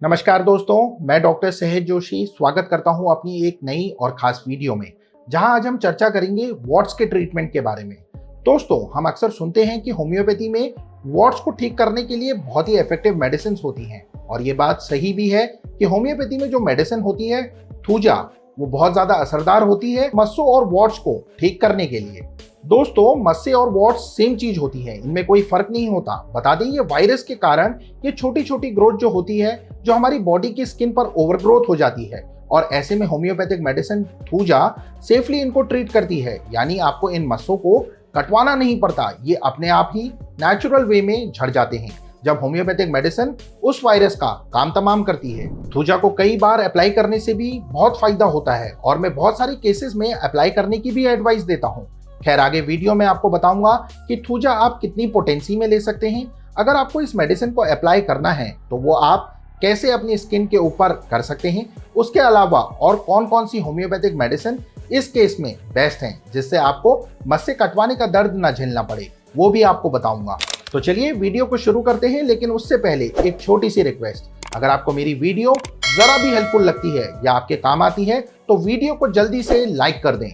नमस्कार दोस्तों, मैं डॉक्टर सहज जोशी स्वागत करता हूं अपनी एक नई और खास वीडियो में, जहां आज हम चर्चा करेंगे वॉट्स के ट्रीटमेंट के बारे में। दोस्तों, हम अक्सर सुनते हैं कि होम्योपैथी में वॉट्स को ठीक करने के लिए बहुत ही इफेक्टिव मेडिसिन होती हैं, और ये बात सही भी है कि होम्योपैथी में जो मेडिसिन होती है थूजा, वो बहुत ज्यादा असरदार होती है मस्सों और वॉट्स को ठीक करने के लिए। दोस्तों, मस्से और वॉट्स सेम चीज होती है, इनमें कोई फर्क नहीं होता। बता दें, ये वायरस के कारण ये छोटी छोटी ग्रोथ जो होती है, जो हमारी बॉडी की स्किन पर ओवरग्रोथ हो जाती है, और ऐसे में होम्योपैथिक मेडिसिन थूजा सेफली इनको ट्रीट करती है। यानी आपको इन मस्सों को कटवाना नहीं पड़ता, ये अपने आप ही नेचुरल वे में झड़ जाते हैं जब होम्योपैथिक मेडिसिन उस वायरस का काम तमाम करती है। थूजा को कई बार अप्लाई करने से भी बहुत फायदा होता है, और मैं बहुत सारे केसेस में अप्लाई करने की भी एडवाइस देता हूँ। खैर, आगे वीडियो में आपको बताऊंगा कि थूजा आप कितनी पोटेंसी में ले सकते हैं। अगर आपको इस मेडिसिन को अप्लाई करना है तो वो आप कैसे अपनी स्किन के ऊपर कर सकते हैं, उसके अलावा और कौन कौन सी होम्योपैथिक मेडिसिन इस केस में बेस्ट हैं, जिससे आपको मस्से कटवाने का दर्द न झेलना पड़े, वो भी आपको बताऊंगा। तो चलिए वीडियो को शुरू करते हैं, लेकिन उससे पहले एक छोटी सी रिक्वेस्ट। अगर आपको मेरी वीडियो जरा भी हेल्पफुल लगती है या आपके काम आती है तो वीडियो को जल्दी से लाइक कर दें।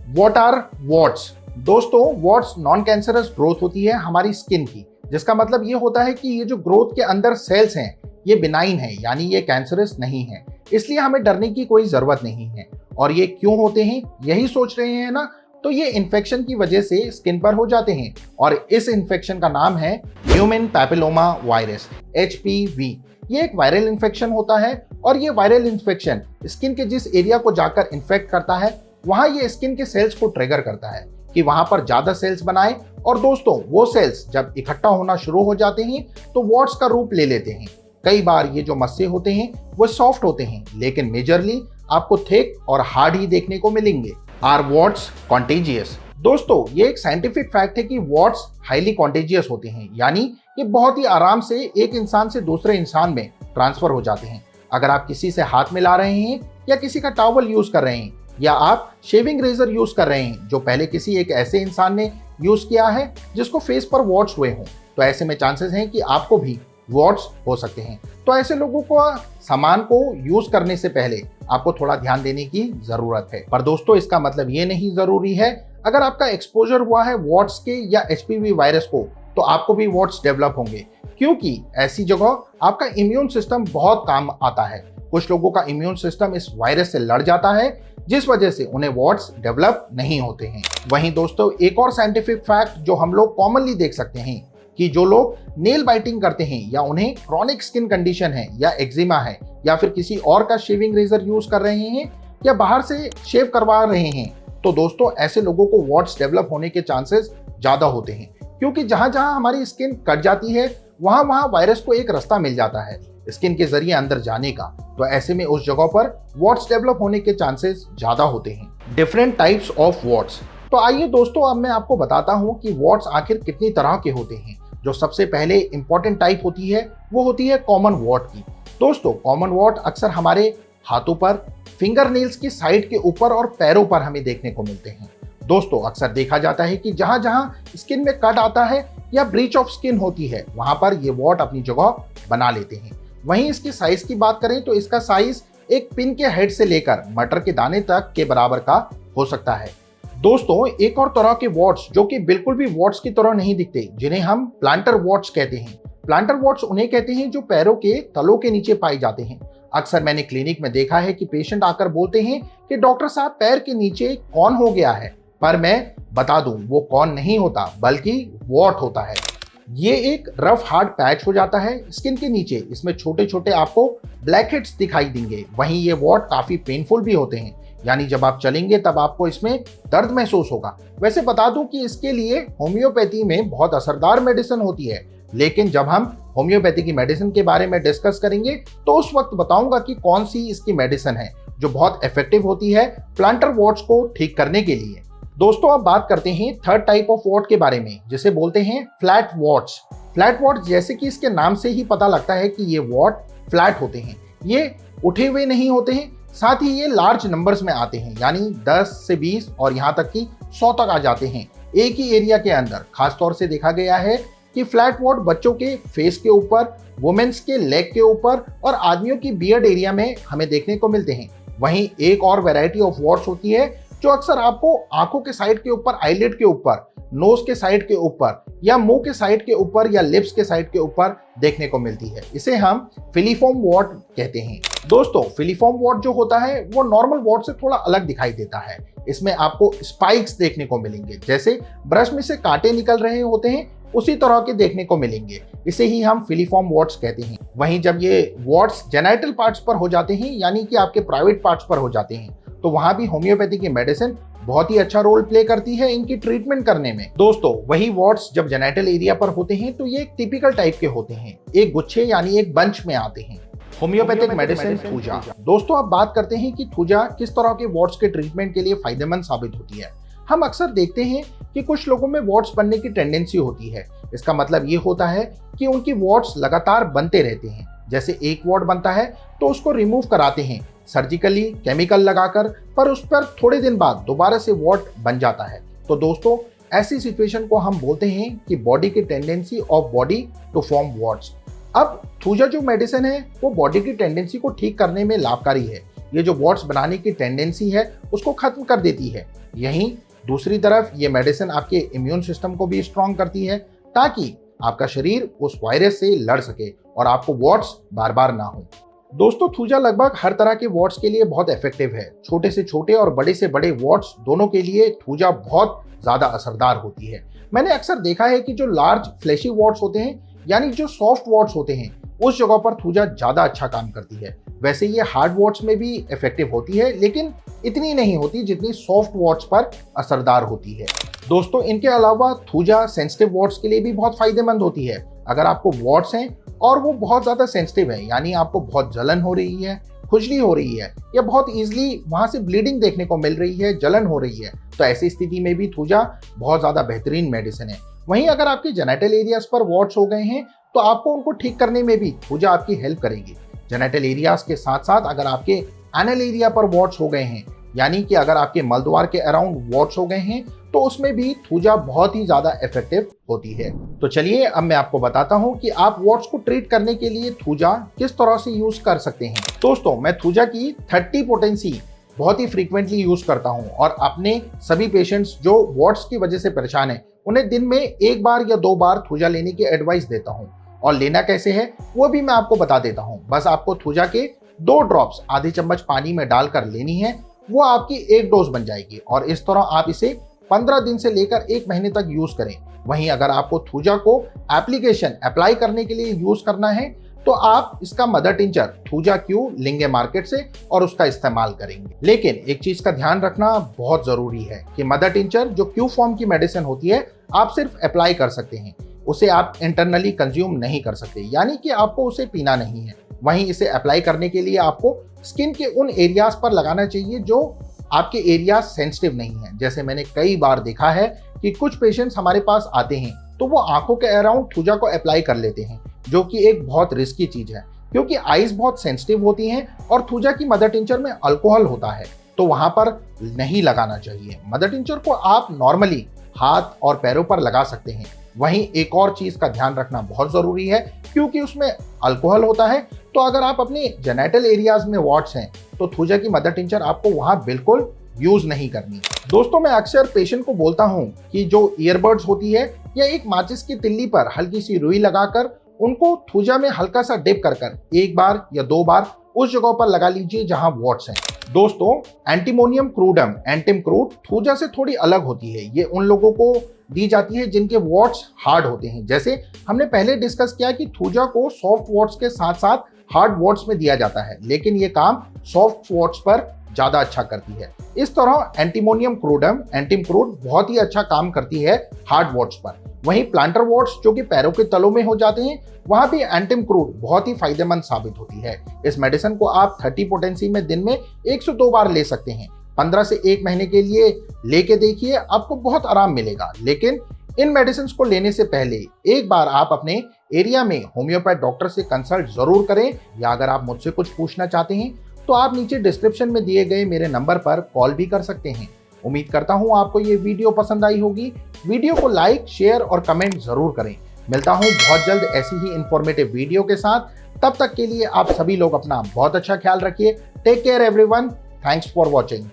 What are warts? दोस्तों, वॉट्स नॉन कैंसरस ग्रोथ होती है हमारी स्किन की, जिसका मतलब ये होता है कि ये जो ग्रोथ के अंदर सेल्स हैं ये बिनाइन है, यानी ये कैंसरस नहीं है, इसलिए हमें डरने की कोई जरूरत नहीं है। और ये क्यों होते हैं, यही सोच रहे हैं ना? तो ये इन्फेक्शन की वजह से स्किन पर हो जाते हैं, और इस इन्फेक्शन का नाम है ह्यूमन पैपिलोमा वायरस, HPV। ये एक वायरल इन्फेक्शन होता है, और ये वायरल इन्फेक्शन स्किन के जिस एरिया को जाकर इन्फेक्ट करता है, वहां ये स्किन के सेल्स को ट्रिगर करता है कि वहां पर ज्यादा सेल्स बनाए। और दोस्तों, वो सेल्स जब इकट्ठा होना शुरू हो जाते हैं तो वॉट्स का रूप ले लेते हैं। कई बार ये जो मस्से होते हैं वो सॉफ्ट होते हैं, लेकिन मेजरली आपको थिक और हार्ड ही देखने को मिलेंगे। Are warts contagious? दोस्तों, ये एक साइंटिफिक फैक्ट है कि वॉट्स हाईली कॉन्टेजियस होते हैं, यानी ये बहुत ही आराम से एक इंसान से दूसरे इंसान में ट्रांसफर हो जाते हैं। अगर आप किसी से हाथ मिला रहे हैं, या किसी का टॉवल यूज कर रहे हैं, या आप शेविंग रेजर यूज कर रहे हैं जो पहले किसी एक ऐसे इंसान ने यूज किया है जिसको फेस पर वॉट्स हुए हों, तो ऐसे में चांसेस हैं कि आपको भी वॉट्स हो सकते हैं। तो ऐसे लोगों को सामान को यूज करने से पहले आपको थोड़ा ध्यान देने की जरूरत है। पर दोस्तों, इसका मतलब ये नहीं जरूरी है अगर आपका एक्सपोजर हुआ है वॉट्स के या HPV वायरस को तो आपको भी वॉट्स डेवलप होंगे, क्योंकि ऐसी जगह आपका इम्यून सिस्टम बहुत काम आता है। कुछ लोगों का इम्यून सिस्टम इस वायरस से लड़ जाता है, जिस वजह से उन्हें वॉट्स डेवलप नहीं होते हैं। वहीं दोस्तों, एक और साइंटिफिक फैक्ट जो हम लोग कॉमनली देख सकते हैं कि जो लोग नेल बाइटिंग करते हैं, या उन्हें क्रॉनिक स्किन कंडीशन है, या एक्जिमा है, या फिर किसी और का शेविंग रेजर यूज कर रहे हैं, या बाहर से शेव करवा रहे हैं, तो दोस्तों ऐसे लोगों को वॉट्स डेवलप होने के चांसेस ज्यादा होते हैं, क्योंकि जहां जहां हमारी स्किन कट जाती है वहां वहां वायरस को एक रास्ता मिल जाता है स्किन के जरिए अंदर जाने का। तो ऐसे में उस जगह पर वॉट्स डेवलप होने के चांसेस ज्यादा होते हैं। Different types of what's. तो आइए दोस्तों, अब मैं आपको बताता हूं कि वॉट्स आखिर कितनी तरह के होते हैं। जो सबसे पहले इंपॉर्टेंट टाइप होती है वो होती है कॉमन वॉट की। दोस्तों, कॉमन वॉट अक्सर हमारे हाथों पर, फिंगर नेल्स की साइड के ऊपर और पैरों पर हमें देखने को मिलते हैं। दोस्तों, अक्सर देखा जाता है कि जहां जहां स्किन में कट आता है या ब्रीच ऑफ स्किन होती है, वहां पर ये वॉट अपनी जगह बना लेते हैं। वहीं इसकी साइज की बात करें तो इसका साइज एक पिन के हेड से लेकर मटर के दाने तक के बराबर का हो सकता है। दोस्तों, एक और तरह के वॉट्स जो कि बिल्कुल भी वॉट्स की तरह नहीं दिखते, जिन्हें हम प्लांटर वॉट्स कहते हैं। प्लांटर वॉट्स उन्हें कहते हैं जो पैरों के तलों के नीचे पाए जाते हैं। अक्सर मैंने क्लिनिक में देखा है कि पेशेंट आकर बोलते हैं कि डॉक्टर साहब, पैर के नीचे कौन हो गया है। पर मैं बता दूं, वो कौन नहीं होता बल्कि वॉट होता है। ये एक रफ हार्ड पैच हो जाता है स्किन के नीचे। इसमें छोटे छोटे आपको ब्लैक हेड्स दिखाई देंगे। वहीं ये वॉट काफी पेनफुल भी होते हैं, यानी जब आप चलेंगे तब आपको इसमें दर्द महसूस होगा। वैसे बता दूं कि इसके लिए होम्योपैथी में बहुत असरदार मेडिसिन होती है, लेकिन जब हम होम्योपैथी की मेडिसिन के बारे में डिस्कस करेंगे तो उस वक्त बताऊंगा कि कौन सी इसकी मेडिसिन है जो बहुत इफेक्टिव होती है प्लांटर वॉट्स को ठीक करने के लिए। दोस्तों, अब बात करते हैं थर्ड टाइप ऑफ वॉट के बारे में, जिसे बोलते हैं फ्लैट वॉट्स। फ्लैट वॉट्स, जैसे कि इसके नाम से ही पता लगता है कि ये वॉट फ्लैट होते हैं। ये उठे हुए नहीं होते हैं, साथ ही ये लार्ज नंबर्स में आते हैं, यानी 10 से 20 और यहाँ तक कि 100 तक आ जाते हैं एक ही एरिया के अंदर। खासतौर से देखा गया है कि फ्लैट वॉट बच्चों के फेस के ऊपर, वुमेन्स के लेग के ऊपर और आदमियों की बियर्ड एरिया में हमें देखने को मिलते हैं। वहीं एक और वैरायटी ऑफ वॉट्स होती है जो अक्सर आपको आंखों के साइड के ऊपर, आईलिड के ऊपर, नोज के साइड के ऊपर या मुंह के साइड के ऊपर या लिप्स के साइड के ऊपर देखने को मिलती है। इसे हम फिलीफॉर्म वॉट कहते हैं। दोस्तों, फिलीफॉर्म वॉट जो होता है वो नॉर्मल वॉट से थोड़ा अलग दिखाई देता है। इसमें आपको स्पाइक्स देखने को मिलेंगे, जैसे ब्रश में से कांटे निकल रहे होते हैं उसी तरह के देखने को मिलेंगे। इसे ही हम फिलीफॉर्म वॉट्स कहते हैं। वहीं जब ये वॉट्स जेनाइटल पार्ट्स पर हो जाते हैं, यानी कि आपके प्राइवेट पार्ट्स पर हो जाते हैं, तो वहां भी होम्योपैथी की मेडिसिन बहुत ही अच्छा रोल प्ले करती है इनकी ट्रीटमेंट करने में। दोस्तों, वही वॉट्स जब जेनाइटल एरिया पर होते हैं तो ये एक टिपिकल टाइप के होते हैं, एक गुच्छे यानी एक बंच में आते हैं। Homeopathic medicine thuja. दोस्तों, अब बात करते हैं कि थूजा किस तरह के वॉट्स के ट्रीटमेंट के लिए फायदेमंद साबित होती है। हम अक्सर देखते हैं कि कुछ लोगों में वॉट्स बनने की टेंडेंसी होती है। इसका मतलब ये होता है कि उनकी वॉट्स लगातार बनते रहते हैं। जैसे एक वॉट बनता है तो उसको रिमूव कराते हैं सर्जिकली, केमिकल लगाकर, पर उस पर थोड़े दिन बाद दोबारा से वॉट बन जाता है। तो दोस्तों, ऐसी सिचुएशन को हम बोलते हैं कि बॉडी की tendency of body to form warts. अब थूजा जो मेडिसिन है वो बॉडी की टेंडेंसी को ठीक करने में लाभकारी है। ये जो वॉट्स बनाने की टेंडेंसी है उसको खत्म कर देती है। यहीं दूसरी तरफ ये मेडिसिन आपके इम्यून सिस्टम को भी स्ट्रॉन्ग करती है ताकि आपका शरीर उस वायरस से लड़ सके और आपको वॉट्स बार बार ना हो। दोस्तों, थूजा लगभग हर तरह के वॉट्स के लिए बहुत इफेक्टिव है। छोटे से छोटे और बड़े से बड़े वॉट्स दोनों के लिए थूजा बहुत ज़्यादा असरदार होती है। मैंने अक्सर देखा है कि जो लार्ज फ्लैशी वॉट्स होते हैं, यानी जो सॉफ्ट वॉट्स होते हैं, उस जगह पर थूजा ज़्यादा अच्छा काम करती है। वैसे ये हार्ड वॉट्स में भी इफेक्टिव होती है, लेकिन इतनी नहीं होती जितनी सॉफ्ट वॉट्स पर असरदार होती है। दोस्तों, इनके अलावा थूजा सेंसिटिव वॉट्स के लिए भी बहुत फायदेमंद होती है। अगर आपको वॉट्स हैं और वो बहुत ज़्यादा सेंसिटिव है, यानी आपको बहुत जलन हो रही है, खुजली हो रही है या बहुत ईजिली वहाँ से ब्लीडिंग देखने को मिल रही है, जलन हो रही है, तो ऐसी स्थिति में भी थूजा बहुत ज़्यादा बेहतरीन मेडिसिन है। वहीं अगर आपके जेनाइटल एरियाज पर वॉट्स हो गए हैं तो आपको उनको ठीक करने में भी थूजा आपकी हेल्प करेगी। जेनाइटल एरियाज के साथ साथ अगर आपके एनल एरिया पर वॉट्स हो गए हैं, यानी कि अगर आपके मलद्वार के अराउंड वॉट्स हो गए हैं, तो उसमें भी थूजा बहुत ही ज्यादा इफेक्टिव होती है। तो चलिए अब मैं आपको बताता हूं कि आप वॉट्स को ट्रीट करने के लिए थूजा किस तरह से यूज कर सकते हैं। दोस्तों, मैं थूजा की 30 पोटेंसी बहुत ही फ्रीक्वेंटली यूज करता हूं और अपने सभी पेशेंट्स जो वॉट्स की वजह से परेशान हैं उन्हें दिन में 1 बार या 2 बार थूजा लेने की एडवाइस देता हूं। और लेना कैसे है वो भी मैं आपको बता देता हूं। बस आपको थूजा के 2 ड्रॉप्स आधी चम्मच पानी में डालकर लेनी है, वो आपकी 1 डोज बन जाएगी और इस तरह आप इसे 15 दिन से लेकर 1 महीने तक यूज करें। वहीं अगर आपको थूजा को एप्लीकेशन अप्लाई करने के लिए यूज करना है तो आप इसका मदर टिंचर थूजा क्यू लेंगे मार्केट से और उसका इस्तेमाल करेंगे। लेकिन एक चीज का ध्यान रखना बहुत जरूरी है कि मदर टिंचर जो क्यू फॉर्म की मेडिसिन होती है आप सिर्फ अप्लाई कर सकते हैं, उसे आप इंटरनली कंज्यूम नहीं कर सकते, यानी कि आपको उसे पीना नहीं है। वहीं इसे अप्लाई करने के लिए आपको स्किन के उन एरियाज पर लगाना चाहिए जो आपके एरिया सेंसिटिव नहीं है। जैसे मैंने कई बार देखा है कि कुछ पेशेंट्स हमारे पास आते हैं तो वो आंखों के अराउंड थूजा को अप्लाई कर लेते हैं, जो कि एक बहुत रिस्की चीज है क्योंकि आईज बहुत सेंसिटिव होती हैं और थूजा की मदर टिंचर में अल्कोहल होता है, तो वहां पर नहीं लगाना चाहिए। मदर टिंचर को आप नॉर्मली हाथ और पैरों पर लगा सकते हैं। वहीं एक और चीज का ध्यान रखना बहुत जरूरी है क्योंकि उसमें अल्कोहल होता है, तो अगर आप अपने जेनाइटल एरियाज में वॉट्स हैं तो थूजा की मदर टिंचर आपको वहां बिल्कुल यूज नहीं करनी। दोस्तों, मैं अक्सर पेशेंट को बोलता हूं कि जो ईयरबड्स होती है या एक माचिस की तिल्ली पर हल्की सी रुई लगाकर उनको थूजा में हल्का सा डिप कर 1 बार या 2 बार उस जगह पर लगा लीजिए जहां वॉट्स हैं। दोस्तों, antimonium crudum Antim crude thuja से थोड़ी अलग होती है। ये उन लोगों को दी जाती है जिनके वॉट्स हार्ड होते हैं। जैसे हमने पहले डिस्कस किया कि थूजा को सॉफ्ट वॉट्स के साथ साथ हार्ड वॉट्स में दिया जाता है, लेकिन ये काम सॉफ्ट वॉट्स पर ज्यादा अच्छा करती है। इस तरह एंटीमोनियम क्रूडम एंटिम क्रूड बहुत ही अच्छा काम करती है हार्ड वॉट्स पर। वहीं प्लांटर वॉट्स जो कि पैरों के तलों में हो जाते हैं, वहां भी एंटिम क्रूड बहुत ही फायदेमंद साबित होती है। इस मेडिसिन को आप 30 पोटेंसी में दिन में 1 से 2 बार ले सकते हैं। 15 से 1 महीने के लिए लेके देखिए, आपको बहुत आराम मिलेगा। लेकिन इन मेडिसिन को लेने से पहले एक बार आप अपने एरिया में होम्योपैथ डॉक्टर से कंसल्ट जरूर करें, या अगर आप मुझसे कुछ पूछना चाहते हैं तो आप नीचे डिस्क्रिप्शन में दिए गए मेरे नंबर पर कॉल भी कर सकते हैं। उम्मीद करता हूं आपको ये वीडियो पसंद आई होगी। वीडियो को लाइक, शेयर और कमेंट जरूर करें। मिलता हूं बहुत जल्द ऐसी ही इंफॉर्मेटिव वीडियो के साथ। तब तक के लिए आप सभी लोग अपना बहुत अच्छा ख्याल रखिए। Take care everyone. Thanks for watching.